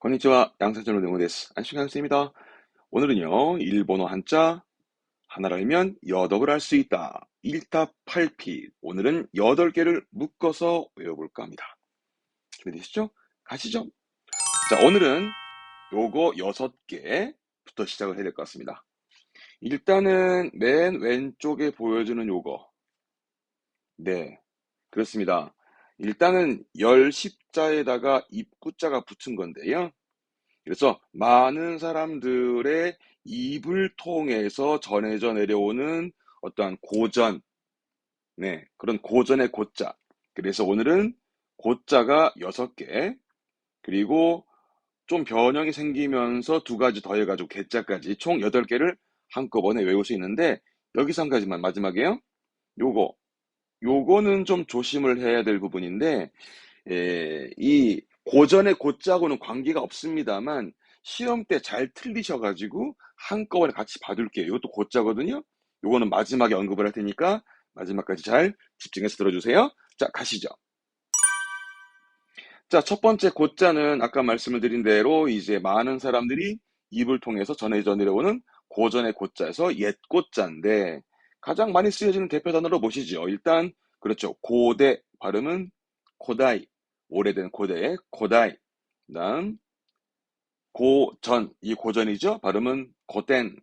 konnichiwa. 양세찬의 네모 데스. 안녕하세요, 선생님입니다. 오늘은요, 일본어 한자 하나를 알면 여덟을 알 수 있다. 1타 8피. 오늘은 8개를 묶어서 외워볼까 합니다. 준비되시죠? 가시죠. 자, 오늘은 요거 6개부터 시작을 해야 될 것 같습니다. 일단은 맨 왼쪽에 보여주는 요거. 네, 그렇습니다. 일단은 열 십자에다가 입구자가 붙은 건데요. 그래서 많은 사람들의 입을 통해서 전해져 내려오는 어떠한 고전, 네, 그런 고전의 고자. 그래서 오늘은 고자가 6개, 그리고 좀 변형이 생기면서 2가지 더해가지고 개자까지 총 8개를 한꺼번에 외울 수 있는데, 여기서 한 가지만 마지막에요. 요거, 요거는 좀 조심을 해야 될 부분인데, 이 고전의 고자하고는 관계가 없습니다만 시험 때 잘 틀리셔가지고 한꺼번에 같이 봐둘게요. 이것도 고자거든요. 요거는 마지막에 언급을 할 테니까 마지막까지 잘 집중해서 들어주세요. 자, 가시죠. 자, 첫 번째 고자는 아까 말씀을 드린 대로 이제 많은 사람들이 입을 통해서 전해져 내려오는 고전의 고자에서 옛 고자인데 가장 많이 쓰여지는 대표 단어로 보시죠. 일단 그렇죠. 고대 발음은 고다이, 오래된 고대의 고다이. 그다음 고전, 이 고전이죠. 발음은 고텐,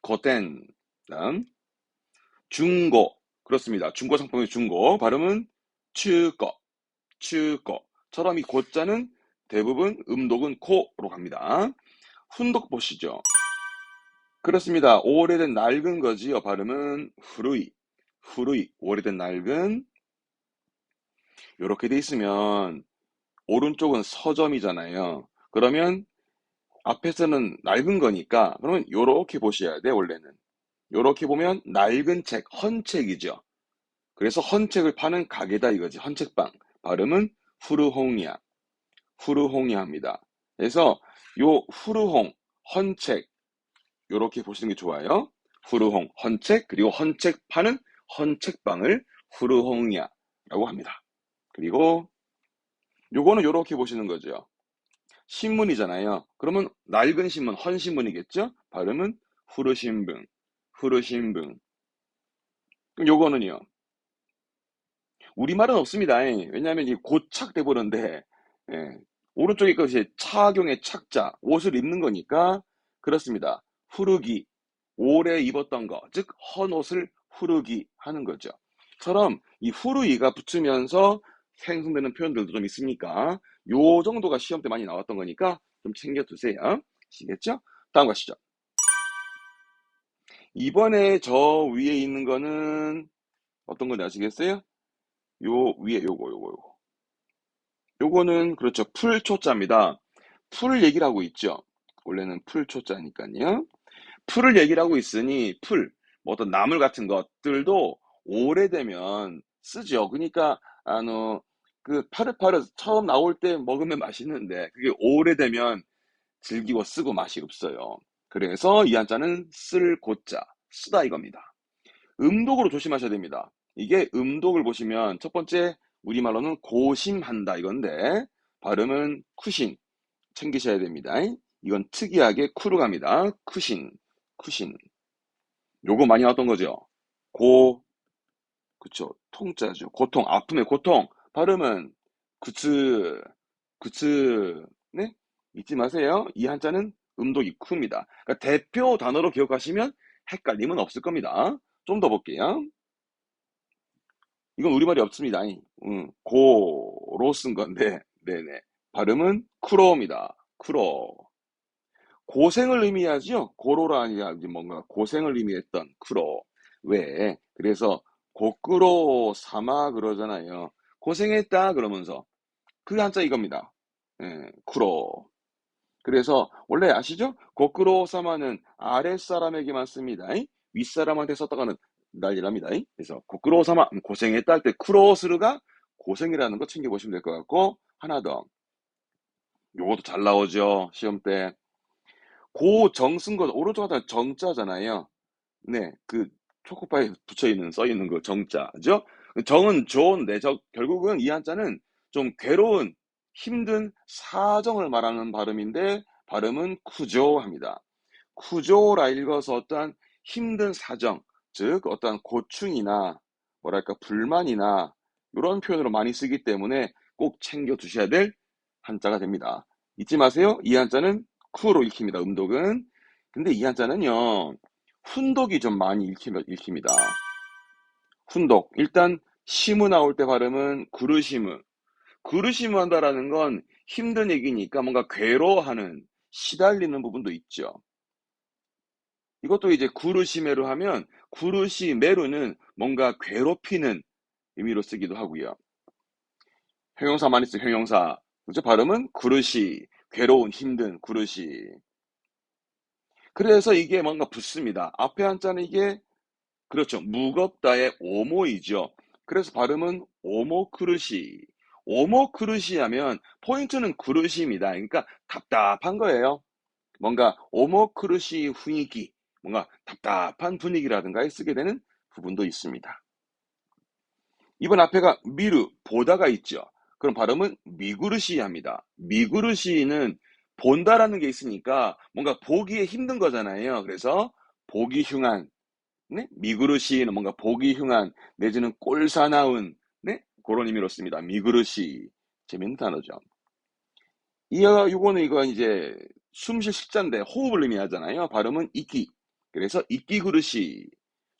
고텐. 그다음 중고, 그렇습니다. 중고 상품의 중고, 발음은 츠거, 츠거처럼 이 고자는 대부분 음독은 코로 갑니다. 훈독 보시죠. 그렇습니다. 오래된 낡은 거지요. 발음은 후루이, 후루이, 오래된 낡은. 이렇게 돼 있으면 오른쪽은 서점이잖아요. 그러면 앞에서는 낡은 거니까 그러면 요렇게 보셔야 돼. 원래는 요렇게 보면 낡은 책, 헌책이죠. 그래서 헌책을 파는 가게다 이거지. 헌책방. 발음은 후르홍이야, 후르홍이합니다. 그래서 요 후르홍, 헌책 요렇게 보시는 게 좋아요. 후르홍, 헌책, 그리고 헌책 파는 헌책방을 후르홍이야 라고 합니다. 그리고 요거는 요렇게 보시는 거죠. 신문이잖아요. 그러면 낡은 신문, 헌신문이겠죠? 발음은 후르신붕, 후르신붕. 그럼 요거는요. 우리말은 없습니다. 왜냐하면 이 고착돼 버렸는데, 예, 오른쪽에 것이 착용의 착자, 옷을 입는 거니까 그렇습니다. 후르기, 오래 입었던 거, 즉 헌옷을 후르기 하는 거죠. 처럼 이 후르이가 붙으면서 생성되는 표현들도 좀 있으니까 요 정도가 시험 때 많이 나왔던 거니까 좀 챙겨두세요. 아시겠죠? 다음 가시죠. 이번에 저 위에 있는 거는 어떤 건지 아시겠어요? 요 위에 요거. 요거는 그렇죠. 풀초자입니다. 풀 얘기를 하고 있죠. 원래는 풀초자니까요. 풀을 얘기를 하고 있으니 뭐 어떤 나물 같은 것들도 오래되면 쓰죠. 그러니까 그 파릇파릇 처음 나올 때 먹으면 맛있는데 그게 오래되면 즐기고 쓰고 맛이 없어요. 그래서 이 한자는 쓸 고자, 쓰다 이겁니다. 음독으로 조심하셔야 됩니다. 이게 음독을 보시면 첫 번째 우리말로는 고심한다 이건데 발음은 쿠신 챙기셔야 됩니다. 이건 특이하게 쿠로 갑니다. 쿠신, 쿠신. 요거 많이 나왔던 거죠. 고, 그쵸. 통자죠. 고통, 아픔의 고통. 발음은 구츠, 구츠. 네? 잊지 마세요. 이 한자는 음독이 쿠입니다. 그러니까 대표 단어로 기억하시면 헷갈림은 없을 겁니다. 좀 더 볼게요. 이건 우리말이 없습니다. 고로 쓴 건데, 네네. 발음은 쿠로입니다. 쿠로. 고생을 의미하지요. 고로라 아니라 이제 뭔가 고생을 의미했던 쿠로. 왜? 그래서 고꾸로 사마 그러잖아요. 고생했다 그러면서 그 한자 이겁니다. 쿠로. 그래서 원래 아시죠? 고꾸로 사마는 아랫사람에게만 씁니다. 윗사람한테 썼다가는 난리납니다. 그래서 고꾸로 사마 고생했다 할 때 쿠로스르가 고생이라는 거 챙겨보시면 될 것 같고 하나 더. 요것도 잘 나오죠. 시험 때. 고정 쓴 거 오른쪽 하단 정자잖아요. 네, 그 초코파이 붙여 있는 써 있는 거 정자죠. 정은 좋은데 결국은 이 한자는 좀 괴로운 힘든 사정을 말하는 발음인데 발음은 쿠조합니다. 쿠조라 읽어서 어떠한 힘든 사정, 즉 어떠한 고충이나 뭐랄까 불만이나 이런 표현으로 많이 쓰기 때문에 꼭 챙겨 두셔야 될 한자가 됩니다. 잊지 마세요. 이 한자는 쿠로 읽힙니다. 음독은. 근데 이 한자는요. 훈독이 좀 많이 읽힙니다. 훈독. 일단 시무 나올 때 발음은 구르시무. 구르시무 한다라는 건 힘든 얘기니까 뭔가 괴로워하는, 시달리는 부분도 있죠. 이것도 이제 구르시메로 하면 구르시메로는 뭔가 괴롭히는 의미로 쓰기도 하고요. 형용사 많이 쓰요 형용사. 그죠? 발음은 구르시, 괴로운, 힘든, 구르시. 그래서 이게 뭔가 붙습니다. 앞에 한자는 이게 그렇죠. 무겁다의 오모이죠. 그래서 발음은 오모크르시. 오모크르시 하면 포인트는 그르시입니다. 그러니까 답답한 거예요. 뭔가 오모크르시雰囲気, 뭔가 답답한 분위기라든가 쓰게 되는 부분도 있습니다. 이번 앞에가 미르, 보다가 있죠. 그럼 발음은 미구르시 합니다. 미구르시는 본다라는 게 있으니까 뭔가 보기에 힘든 거잖아요. 그래서 보기 흉한, 네? 미구르시는 뭔가 보기 흉한 내지는 꼴사나운, 네? 그런 의미로 씁니다. 미구르시. 재밌는 단어죠. 요거는 이거 이제 숨 쉴 식자인데 호흡을 의미하잖아요. 발음은 이끼. 그래서 이끼 구르시.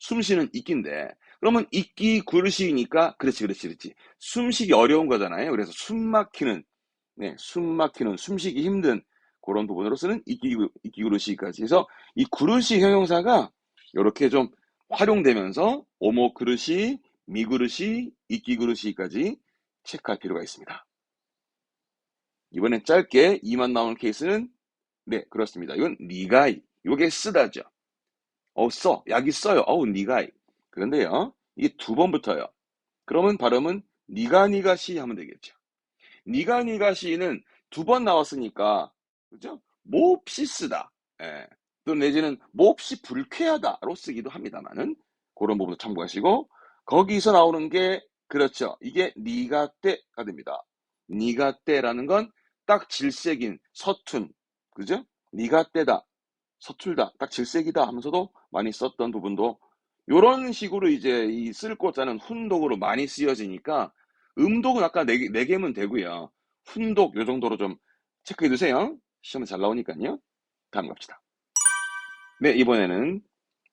숨 쉬는 이끼인데 그러면 이끼 구르시니까 그렇지. 숨쉬기 어려운 거잖아요. 그래서 숨 막히는, 네, 숨 막히는, 숨쉬기 힘든 그런 부분으로 쓰는 이끼 구르시까지 해서 이 구르시 형용사가 이렇게 좀 활용되면서 오모 그르시, 미 그르시, 이끼 그르시까지 체크할 필요가 있습니다. 이번엔 짧게 이만 나오는 케이스는 네, 그렇습니다. 이건 니가이. 요게 쓰다죠. 약이 써요. 니가이. 그런데요, 이게 두 번 붙어요. 그러면 발음은 니가니가시 하면 되겠죠. 니가니가시는 두 번 나왔으니까, 그죠? 몹시 쓰다. 예. 또 내지는 몹시 불쾌하다로 쓰기도 합니다만은, 그런 부분도 참고하시고, 거기서 나오는 게, 그렇죠. 이게 니가떼가 됩니다. 니가떼라는 건 딱 질색인, 서툰, 그죠? 니가떼다, 서툴다, 딱 질색이다 하면서도 많이 썼던 부분도, 요런 식으로 이제 이 쓸 고자는 훈독으로 많이 쓰여지니까, 음독은 아까 네 개면 되고요. 훈독 요 정도로 좀 체크해 두세요. 시험에 잘 나오니까요. 다음 갑시다. 네, 이번에는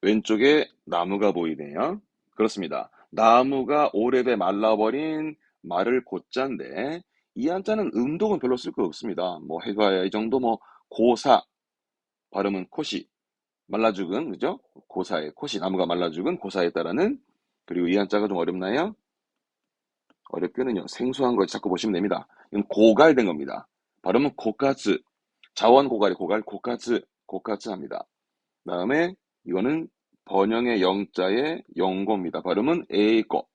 왼쪽에 나무가 보이네요. 그렇습니다. 나무가 오래돼 말라버린 마를 고자인데 이 한자는 음독은 별로 쓸 거 없습니다. 뭐 해봐야 이 정도 뭐 고사 발음은 코시 말라 죽은 그죠? 고사의 코시 나무가 말라 죽은 고사에 따르는 그리고 이 한자가 좀 어렵나요? 어렵게는요. 생소한 걸 자꾸 보시면 됩니다. 이건 고갈된 겁니다. 발음은 고카츠. 자원 고갈이 고카츠 합니다. 다음에 이거는 번영의 영자의 영고입니다. 발음은 에이꼬.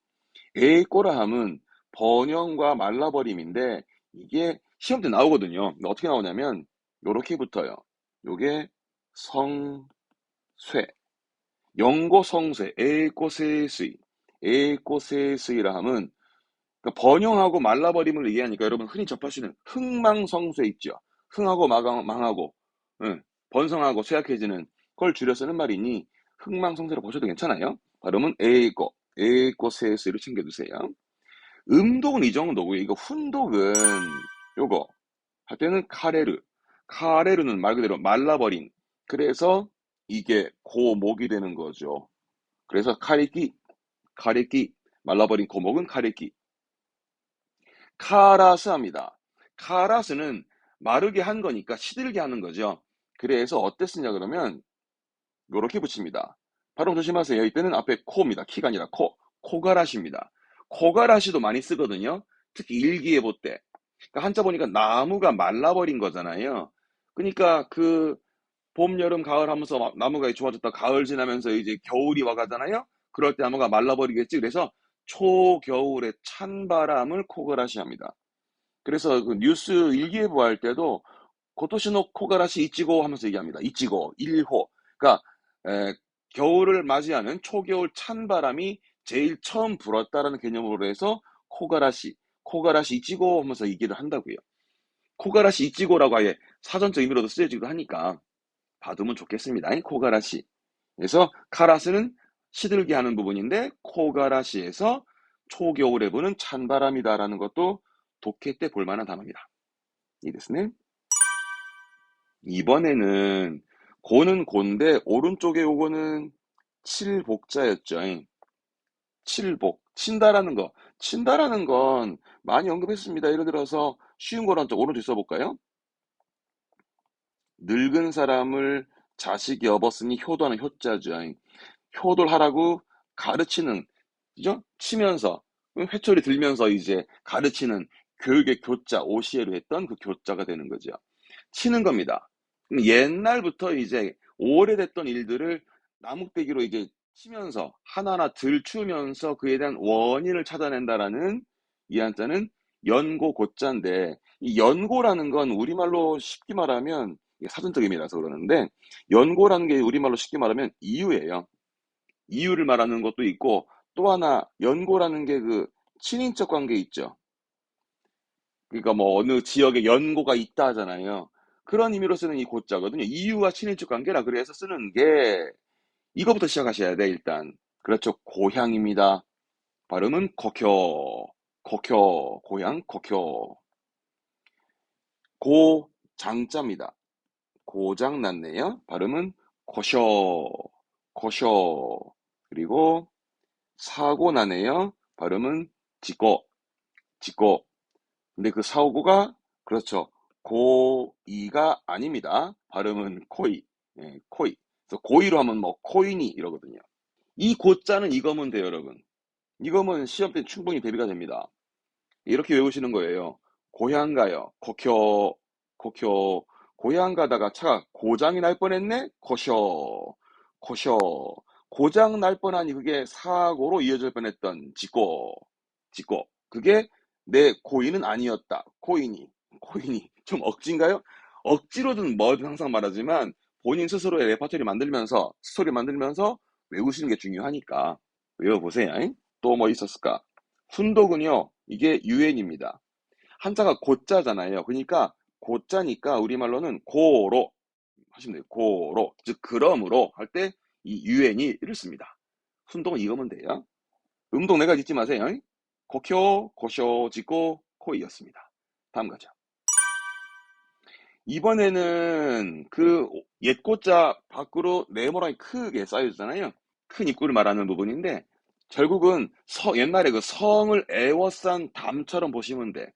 에이꼬라 함은 번영과 말라버림인데 이게 시험 때 나오거든요. 근데 어떻게 나오냐면 요렇게 붙어요. 요게 성쇠. 영고성쇠. 에이꼬세스이. 에이꼬세스이라 함은 그러니까 번영하고 말라버림을 얘기하니까 여러분 흔히 접하시는 흥망성쇠 있죠. 흥하고 망하고 응, 번성하고 쇠약해지는 걸 줄여 쓰는 말이니 흥망성쇠로 보셔도 괜찮아요. 발음은 에이고 세스로 챙겨두세요. 음독은 이 정도고요. 이거 훈독은 요거 할 때는 카레르는 말 그대로 말라버린 그래서 이게 고목이 되는 거죠. 그래서 카리끼 말라버린 고목은 카리끼 카라스합니다. 카라스는 마르게 한 거니까 시들게 하는 거죠. 그래서 어때 쓰냐 그러면 요렇게 붙입니다. 발음 조심하세요. 이때는 앞에 코입니다. 키가 아니라 코가라시입니다. 코가라시도 많이 쓰거든요. 특히 일기예보 때. 그러니까 한자 보니까 나무가 말라버린 거잖아요. 그러니까 그 봄, 여름, 가을 하면서 나무가 좋아졌다 가을 지나면서 이제 겨울이 와가잖아요. 그럴 때 나무가 말라버리겠지. 그래서 초겨울에 찬바람을 코가라시 합니다. 그래서 그 뉴스 일기예보 할 때도 고토시노 코가라시 이치고 하면서 얘기합니다. 이치고 1호. 그러니까 에, 겨울을 맞이하는 초겨울 찬바람이 제일 처음 불었다라는 개념으로 해서 코가라시 이치고 하면서 얘기를 한다고요. 코가라시 이치고라고 아예 사전적 의미로도 쓰여지기도 하니까 봐두면 좋겠습니다. 코가라시. 그래서 카라스는 시들게 하는 부분인데 코가라시에서 초겨울에 부는 찬바람이다라는 것도 독해 때 볼만한 단어입니다. 이ですね. 이번에는 고는 고인데 오른쪽에 요거는 칠복자였죠. 칠복, 친다라는 거. 친다라는 건 많이 언급했습니다. 예를 들어서 쉬운 거랑 좀 오른쪽 써볼까요? 늙은 사람을 자식이 업었으니 효도하는 효자죠. 효도하라고 가르치는, 그죠? 치면서, 회초리 들면서 이제 가르치는 교육의 교자, 오시에로 했던 그 교자가 되는 거죠. 치는 겁니다. 옛날부터 이제 오래됐던 일들을 나뭇대기로 이제 치면서 하나하나 들추면서 그에 대한 원인을 찾아낸다라는 이 한자는 연고고자인데, 이 연고라는 건 우리말로 쉽게 말하면 이게 사전적 의미라서 그러는데, 연고라는 게 우리말로 쉽게 말하면 이유예요. 이유를 말하는 것도 있고, 또 하나 연고라는 게 그 친인척 관계 있죠. 그러니까 뭐 어느 지역에 연고가 있다 하잖아요. 그런 의미로 쓰는 이 고자거든요. 이유와 친인척 관계라 그래서 쓰는 게 이거부터 시작하셔야 돼, 일단. 그렇죠. 고향입니다. 발음은 고쿄, 고쿄, 고향, 고쿄. 고장자입니다. 고장 났네요. 발음은 고쇼, 고쇼. 그리고 사고 나네요. 발음은 지고, 지고. 근데 그 사고가 그렇죠. 고이가 아닙니다. 발음은 코이. 예, 코이. 그래서 고이로 하면 뭐 코이니 이러거든요. 이 고자는 이거면 돼요, 여러분. 이거면 시험 때 충분히 대비가 됩니다. 이렇게 외우시는 거예요. 고향 가요. 고쿄, 고쿄. 고향 가다가 차가 고장이 날 뻔했네? 고쇼, 고쇼. 고장 날 뻔하니 그게 사고로 이어질 뻔했던 지고, 지고. 그게 내 고의는 아니었다. 고의니, 고의니. 좀 억지인가요? 억지로든 뭐든 항상 말하지만 본인 스스로의 레퍼토리 만들면서, 스토리 만들면서 외우시는 게 중요하니까 외워보세요. 또 뭐 있었을까? 훈독은요, 이게 유엔입니다. 한자가 고자잖아요. 그러니까 고자니까 우리말로는 고로 하시면 돼요. 고로. 즉, 그러므로 할 때 이 유엔이 이를 씁니다. 훈독은 이거면 돼요. 음독 내가 짓지 마세요. 고쿄, 고쇼, 짓고, 코이였습니다. 다음 가죠. 이번에는 그 옛고자 밖으로 네모랑이 크게 쌓여있잖아요. 큰 입구를 말하는 부분인데 결국은 옛날에 그 성을 에워싼 담처럼 보시면 돼.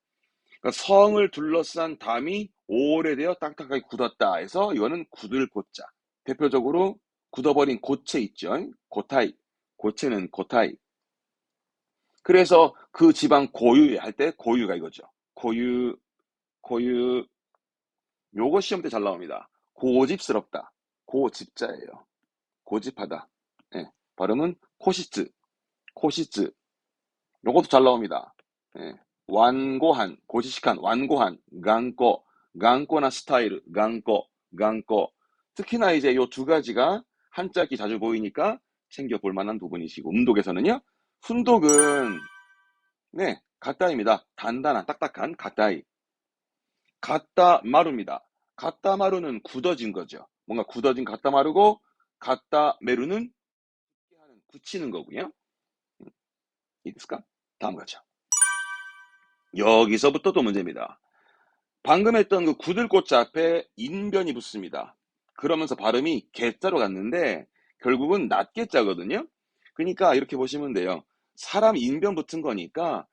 그러니까 성을 둘러싼 담이 오래되어 딱딱하게 굳었다 해서 이거는 굳을 고자. 대표적으로 굳어버린 고체 있죠. 고타이. 고체는 고타이. 그래서 그 지방 고유 할 때 고유가 이거죠. 고유, 고유. 요거 시험 때 잘 나옵니다. 고집스럽다. 고집자예요. 고집하다. 예, 발음은 코시츠. 코시츠. 요것도 잘 나옵니다. 예, 완고한, 고지식한, 완고한, 강꼬, 강꼬나 스타일, 강꼬, 강꼬. 특히나 이제 요 두 가지가 한자기 자주 보이니까 챙겨볼 만한 부분이시고, 음독에서는요, 훈독은, 네, 갓다입니다. 단단한, 딱딱한 갓다이. 갓다마루입니다. 갓다마루는 굳어진 거죠. 뭔가 굳어진 갓다마루고, 갓다메루는 굳히는 거고요. 이해됐을까? 다음 가죠. 여기서부터 또 문제입니다. 방금 했던 그 구들꽃자 앞에 인변이 붙습니다. 그러면서 발음이 개자로 갔는데 결국은 낫개자거든요. 그러니까 이렇게 보시면 돼요. 사람 인변 붙은 거니까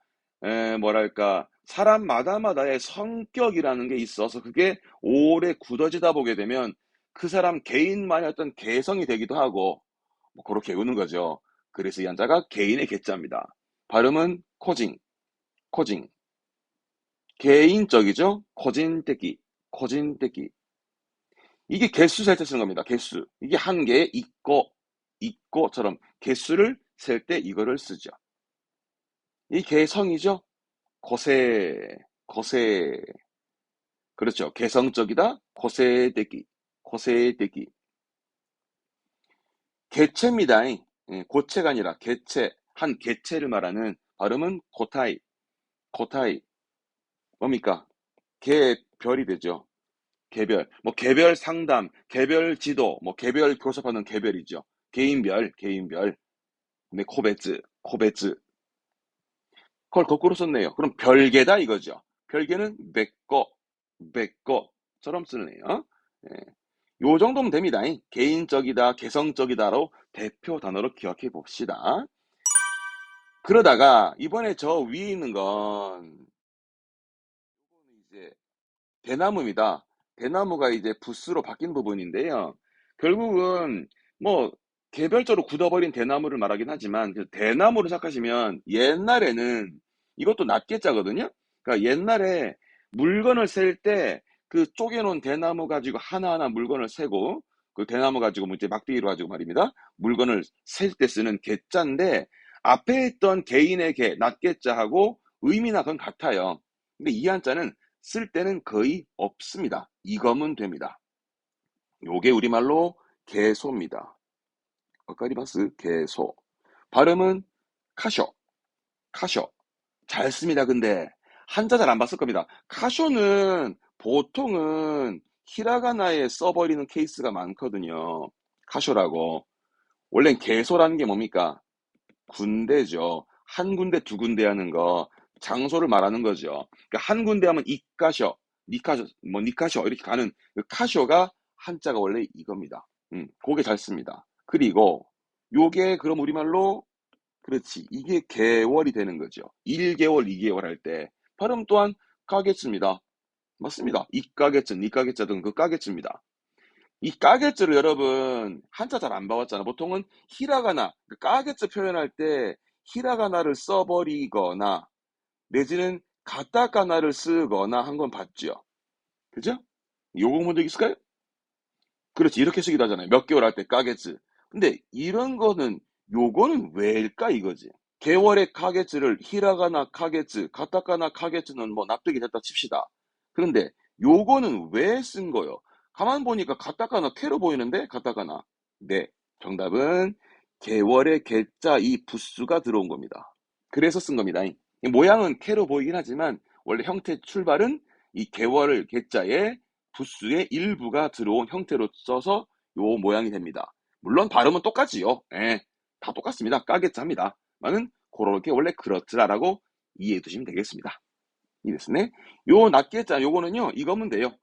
뭐랄까 사람마다마다의 성격이라는 게 있어서 그게 오래 굳어지다 보게 되면 그 사람 개인만의 어떤 개성이 되기도 하고 뭐 그렇게 외우는 거죠. 그래서 이 한자가 개인의 개자입니다. 발음은 코징, 코징. 개인적이죠? 거진떼기, 거진떼기. 이게 개수 셀 때 쓰는 겁니다. 개수. 이게 한 개에 있고처럼 개수를 셀 때 이거를 쓰죠. 이 개성이죠? 거세, 거세. 그렇죠. 개성적이다, 거세떼기, 거세떼기. 개체입니다. 예, 고체가 아니라 개체, 한 개체를 말하는 발음은 고타이, 고타이. 뭡니까? 개별이 되죠. 개별. 뭐 개별 상담, 개별 지도, 뭐 개별 교섭하는 개별이죠. 개인별, 개인별. 네, 코베츠. 그걸 거꾸로 썼네요. 그럼 별개다 이거죠. 별개는 내 거처럼 쓰네요. 예. 요 정도면 됩니다. 개인적이다, 개성적이다로 대표 단어로 기억해 봅시다. 그러다가 이번에 저 위에 있는 건 이제 대나무입니다. 대나무가 이제 붓으로 바뀐 부분인데요. 결국은 뭐 개별적으로 굳어버린 대나무를 말하긴 하지만 그 대나무를 생각하시면 옛날에는 이것도 낱개자거든요. 그러니까 옛날에 물건을 셀 때 그 쪼개놓은 대나무 가지고 하나하나 물건을 세고 그 대나무 가지고 뭐 이제 막대기로 가지고 말입니다. 물건을 셀 때 쓰는 개자인데 앞에 있던 개인의 개, 낱개자하고 의미나 그건 같아요. 근데 이 한자는 쓸 때는 거의 없습니다. 이거면 됩니다. 요게 우리말로 개소입니다. 어까리마스 개소. 발음은 카쇼, 카쇼. 잘 씁니다. 근데 한자 잘 안 봤을 겁니다. 카쇼는 보통은 히라가나에 써버리는 케이스가 많거든요. 카쇼라고. 원래 개소라는 게 뭡니까? 군대죠. 한 군데 두 군데 하는 거 장소를 말하는 거죠. 그러니까 한 군데 하면 이카쇼, 니카쇼, 뭐 니카쇼 이렇게 가는 그 카쇼가 한자가 원래 이겁니다. 그게 잘 씁니다. 그리고 요게 그럼 우리말로 그렇지 이게 개월이 되는 거죠. 1개월, 2개월 할 때 발음 또한 까겠습니다. 맞습니다. 이까겠죠, 니까겠죠 등 그 까겠습니다. 이 까게츠를 여러분 한자 잘 안 봐왔잖아. 보통은 히라가나, 그 까게츠 표현할 때 히라가나를 써버리거나 내지는 가타카나를 쓰거나 한 건 봤죠. 그죠? 요거 본 적 있을까요? 그렇지. 이렇게 쓰기도 하잖아요. 몇 개월 할 때 까게츠. 근데 이런 거는 요거는 왜일까 이거지. 개월의 카게츠를 히라가나 카게츠, 가타카나 카게츠는 뭐 납득이 됐다 칩시다. 그런데 요거는 왜 쓴 거요? 가만 보니까 가타카나 캐로 보이는데 가타카나. 네, 정답은 개월의 개자 이 부수가 들어온 겁니다. 그래서 쓴 겁니다. 이 모양은 캐로 보이긴 하지만 원래 형태 출발은 이 개월을 개자에 부수의 일부가 들어온 형태로 써서 요 모양이 됩니다. 물론 발음은 똑같지요. 예, 다 똑같습니다. 까게자입니다. 많은 그렇게 원래 그렇더라라고 이해해 두시면 되겠습니다. 이 됐네. 요 낱개자 요거는요 이거면 돼요.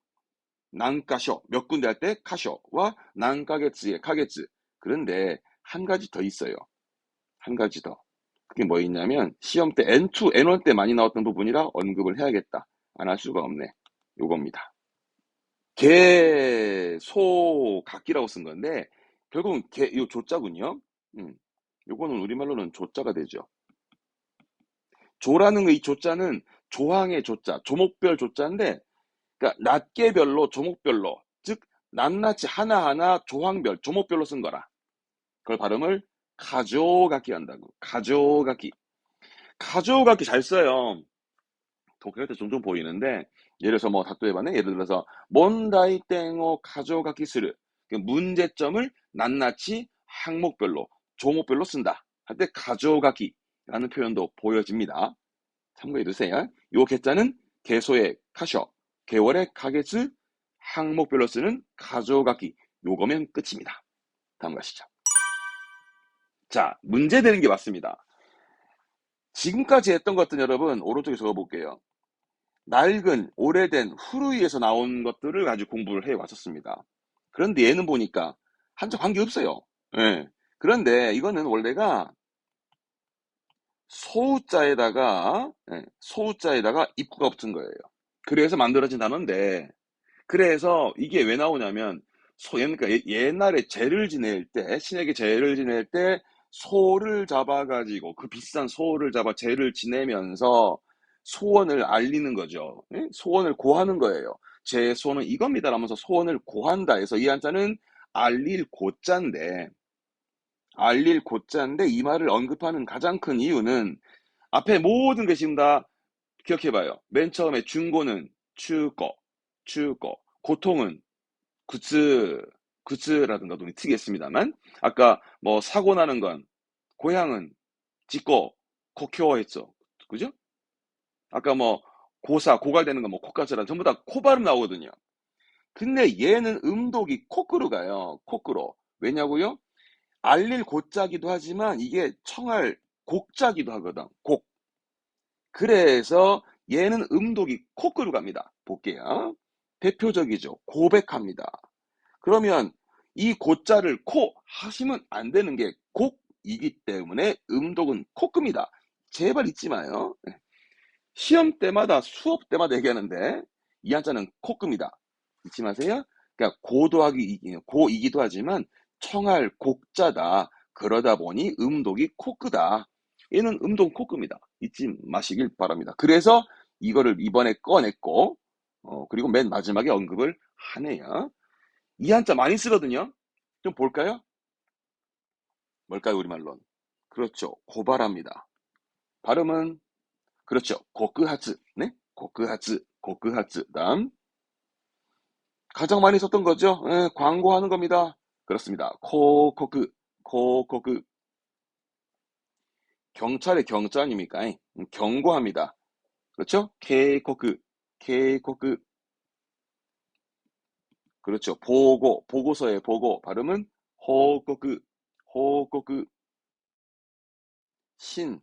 난카쇼 몇 군데 할 때 카쇼와 난카게츠의 카게츠. 그런데 한 가지 더 있어요. 한 가지 더. 그게 뭐 있냐면 시험 때 N2, N1 때 많이 나왔던 부분이라 언급을 해야겠다. 안 할 수가 없네. 요겁니다. 개, 소, 각기라고 쓴 건데 결국은 개, 요 조자군요. 요거는 우리말로는 조자가 되죠. 조라는 거 이 조자는 조항의 조자, 조목별 조자인데 그러니까 낱개별로 조목별로 즉 낱낱이 하나하나 조항별 조목별로 쓴 거라. 그걸 발음을 가조각기 한다고. 가조각기. 가조각기 잘 써요. 독해할 때 종종 보이는데 예를 들어서 뭐 다투해봤네. 예를 들어서 몬다이 땡오 가조각기 스르 문제점을 낱낱이 항목별로 조목별로 쓴다. 할 때 가조각기라는 표현도 보여집니다. 참고해 두세요. 요 개자는 개소의 카쇼, 개월의 카게츠, 항목별로 쓰는 가조각기. 요거면 끝입니다. 다음 가시죠. 자, 문제 되는 게 맞습니다. 지금까지 했던 것들 여러분 오른쪽에 적어볼게요. 낡은, 오래된, 후르이에서 나온 것들을 가지고 공부를 해 왔었습니다. 그런데 얘는 보니까 한자 관계 없어요. 예. 그런데 이거는 원래가 소자에다가 소자에다가 입구가 붙은 거예요. 그래서 만들어진 단어인데 그래서 이게 왜 나오냐면 그러니까 옛날에 제를 지낼 때 신에게 제를 지낼 때 소를 잡아가지고 그 비싼 소를 잡아 제를 지내면서 소원을 알리는 거죠. 예? 소원을 고하는 거예요. 제 소원은 이겁니다 라면서 소원을 고한다 해서 이 한자는 알릴 고자인데 알릴 고자인데 이 말을 언급하는 가장 큰 이유는 앞에 모든 게 지금 다 기억해봐요. 맨 처음에 중고는 추거, 고통은 구츠라든가 눈이 튀겠습니다만 아까 뭐 사고 나는 건 고향은 짓고 고쿄했죠. 그죠? 아까 뭐 고사, 고갈되는 거 뭐 코까지라 전부 다 코 발음 나오거든요. 근데 얘는 음독이 코끝으로 가요. 코끝으로. 왜냐고요? 알릴 고자기도 하지만 이게 청할 곡자기도 하거든. 곡. 그래서 얘는 음독이 코끝으로 갑니다. 볼게요. 대표적이죠. 고백합니다. 그러면 이 고자를 코 하시면 안 되는 게 곡이기 때문에 음독은 코급니다. 제발 잊지 마요. 시험 때마다 수업 때마다 얘기하는데 이 한자는 코급니다. 잊지 마세요. 그러니까 고도하기 고이기도 하지만 청할 곡자다. 그러다 보니 음독이 코끄다. 얘는 음독 코급니다. 잊지 마시길 바랍니다. 그래서 이거를 이번에 꺼냈고 그리고 맨 마지막에 언급을 하네요. 이 한자 많이 쓰거든요. 좀 볼까요? 뭘까요, 우리말로는? 그렇죠. 고발합니다. 발음은 그렇죠. 고크하츠. 네? 고크하츠. 고크하츠. 다음. 가장 많이 썼던 거죠. 예, 광고하는 겁니다. 그렇습니다. 코코크. 코코크. 경찰의 경자 아닙니까? 경고합니다. 그렇죠? 케이코크. 케이코크. 그렇죠. 보고. 보고서의 보고. 발음은 호코크. 호코크. 신.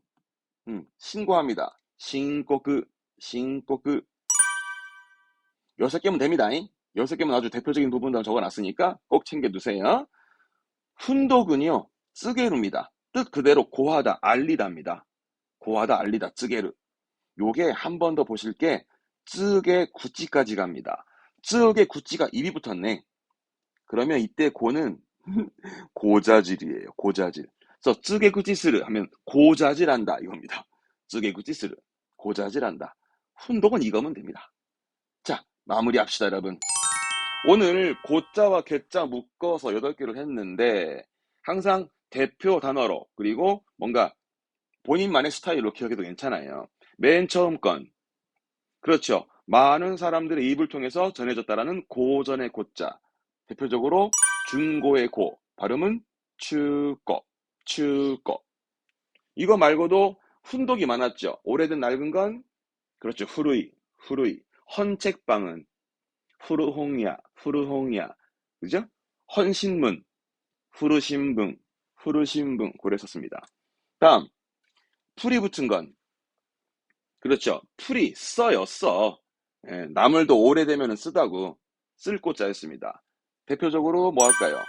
신고합니다. 신고그. 신고그. 6개면 됩니다. 6개면 아주 대표적인 부분들 적어놨으니까 꼭 챙겨두세요. 훈독은요, 쯔게루입니다. 뜻 그대로 고하다, 알리다입니다. 고하다, 알리다, 쯔게루. 요게 한 번 더 보실 게 쯔게 구찌까지 갑니다. 쯔게 구찌가 입이 붙었네. 그러면 이때 고는 고자질이에요. 고자질. 그래서 쯔게 구찌스르 하면 고자질한다 이겁니다. 쯔게 구찌스르. 고자질한다. 훈독은 이거면 됩니다. 자, 마무리합시다, 여러분. 오늘 고자와 개자 묶어서 8개를 했는데 항상 대표 단어로 그리고 뭔가 본인만의 스타일로 기억해도 괜찮아요. 맨 처음 건 그렇죠. 많은 사람들의 입을 통해서 전해졌다라는 고전의 고자. 대표적으로 중고의 고. 발음은 추거. 추거. 이거 말고도 훈독이 많았죠. 오래된 낡은 건 그렇죠. 후루이. 후루이. 헌책방은 후르홍야. 후르홍야. 그죠? 헌신문. 후르신붕. 후르신붕. 고래 썼습니다. 다음 풀이 붙은 건 그렇죠. 풀이 써요. 써. 예, 나물도 오래되면 쓰다고 쓸 고자였습니다. 대표적으로 뭐 할까요?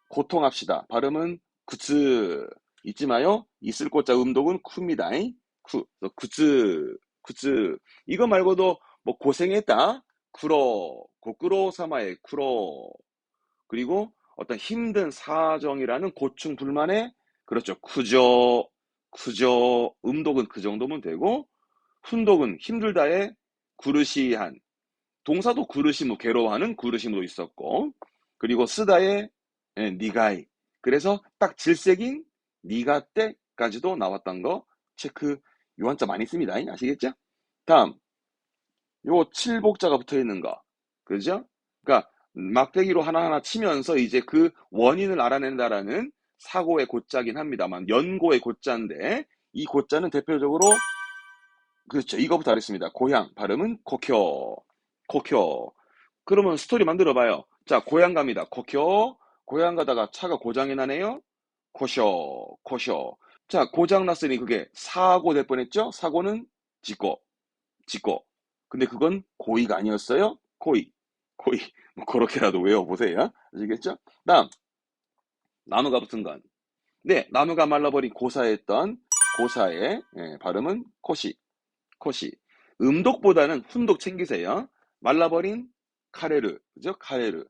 고통합시다. 발음은 구츠. 잊지 마요. 이 쓸 고자 음독은 쿠입니다. 쿠. 구츠. 구츠. 이거 말고도 뭐 고생했다. 쿠로. 고쿠로 사마에 쿠로. 그리고 어떤 힘든 사정이라는 고충 불만에 그렇죠. 쿠저. 쿠저. 음독은 그 정도면 되고 훈독은 힘들다에 구르시한 동사도 구르시무 괴로워하는 구르시무도 있었고 그리고 쓰다에 니가이 그래서 딱 질색인 니가 때까지도 나왔던 거 체크 요 한자 많이 씁니다. 아시겠죠? 다음 요 칠복자가 붙어 있는 거 그죠? 그러니까 막대기로 하나하나 치면서 이제 그 원인을 알아낸다라는 사고의 고자긴 합니다만 연고의 고자인데 이 고자는 대표적으로 그렇죠. 이거부터 하겠습니다. 고향 발음은 고쿄. 고쿄. 그러면 스토리 만들어 봐요. 자, 고향 갑니다. 고쿄. 고향 가다가 차가 고장이 나네요. 고쇼. 고쇼. 자, 고장 났으니 그게 사고 될 뻔했죠? 사고는 지고. 지고. 근데 그건 고의가 아니었어요. 고의. 고의. 뭐 그렇게라도 외워보세요. 아시겠죠? 다음 나무가 붙은 건. 네, 나무가 말라버린 고사했던 고사의 발음은 코시. 코시. 음독보다는 훈독 챙기세요. 말라버린 카레르. 그죠? 카레르.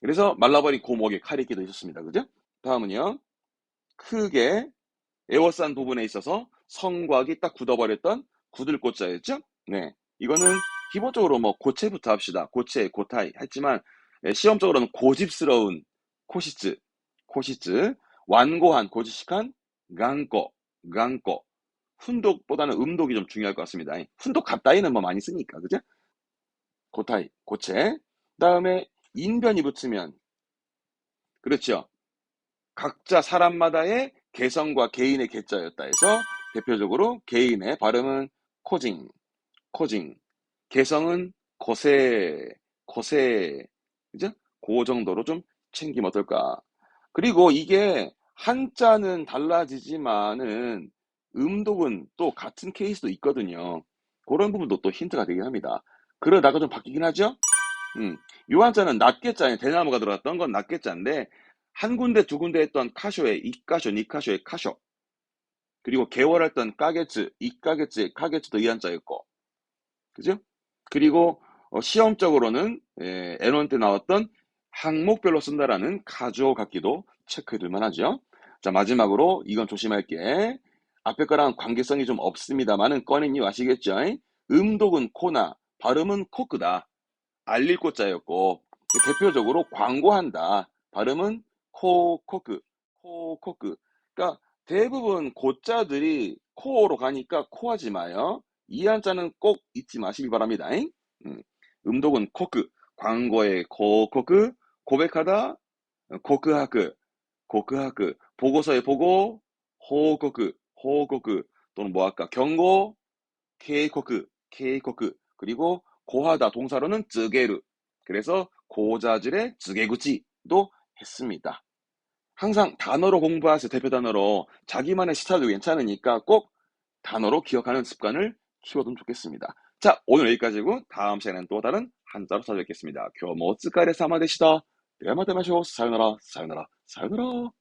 그래서 말라버린 고목에 카레기도 있었습니다. 그죠? 다음은요. 크게 에워싼 부분에 있어서 성곽이 딱 굳어버렸던 굳을고자였죠? 네. 이거는 기본적으로 뭐 고체부터 합시다. 고체, 고타이 했지만 시험적으로는 고집스러운 코시츠, 코시츠, 완고한, 고지식한 강꼬, 강꼬. 훈독보다는 음독이 좀 중요할 것 같습니다. 훈독 같다이는 뭐 많이 쓰니까, 그죠? 고타이, 고체. 다음에 인변이 붙으면, 그렇죠. 각자 사람마다의 개성과 개인의 개자였다 해서 대표적으로 개인의 발음은 코징, 코징. 개성은 거세, 거세, 그죠? 그 정도로 좀 챙기면 어떨까? 그리고 이게 한자는 달라지지만은 음독은 또 같은 케이스도 있거든요. 그런 부분도 또 힌트가 되긴 합니다. 그러다가 좀 바뀌긴 하죠? 요 한자는 낱개자에 대나무가 들어갔던 건 낱개자인데 한 군데 두 군데 했던 카쇼에 이카쇼, 니카쇼에 카쇼 그리고 개월했던 까게츠, 이까게츠에 카게츠도 이 한자였고 그죠? 그리고 시험적으로는 N1 때 나왔던 항목별로 쓴다라는 카주어 같기도 체크해 둘 만하죠. 자, 마지막으로 이건 조심할게. 앞에 거랑 관계성이 좀 없습니다만은 꺼내니 아시겠죠? 음독은 코나 발음은 코크다. 알릴 코자였고 대표적으로 광고한다. 발음은 코코크, 코코크. 그러니까 대부분 고자들이 코어로 가니까 코하지 마요. 이 한자는 꼭 잊지 마시기 바랍니다. 음, 음독은 코크, 광고의 코코크, 고백하다, 코크하크, 코크하크, 보고서의 보고, 호코크, 호코크, 또는 뭐 할까, 경고, 케이코크, 케이코크, 그리고 고하다 동사로는 쯔게르. 그래서 고자질의 쯔게구치도 했습니다. 항상 단어로 공부하세요. 대표 단어로. 자기만의 스타일도 괜찮으니까 꼭 단어로 기억하는 습관을 키워두면 좋겠습니다. 자, 오늘 여기까지고 다음 시간에는 또 다른 한자로 찾아뵙겠습니다. 교모 쯔까레 사마 되시다. 대마대마쇼 사요나라 사요나라 사요나라.